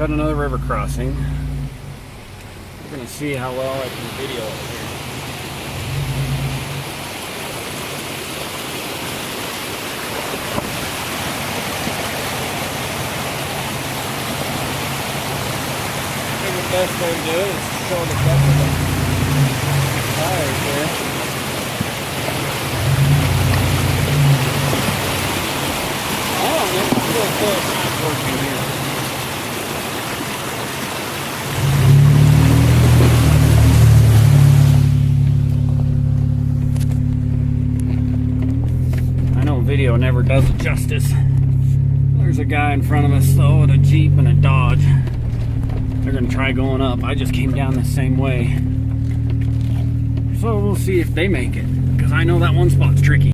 got another river crossing. We're gonna see how well I can video it here. I think the best way to do it is to show the depth of the tires here. Working here. I know video never does it justice. There's a guy in front of us though with a Jeep and a Dodge. They're gonna try going up. I just came down the same way. So we'll see if they make it, because I know that one spot's tricky.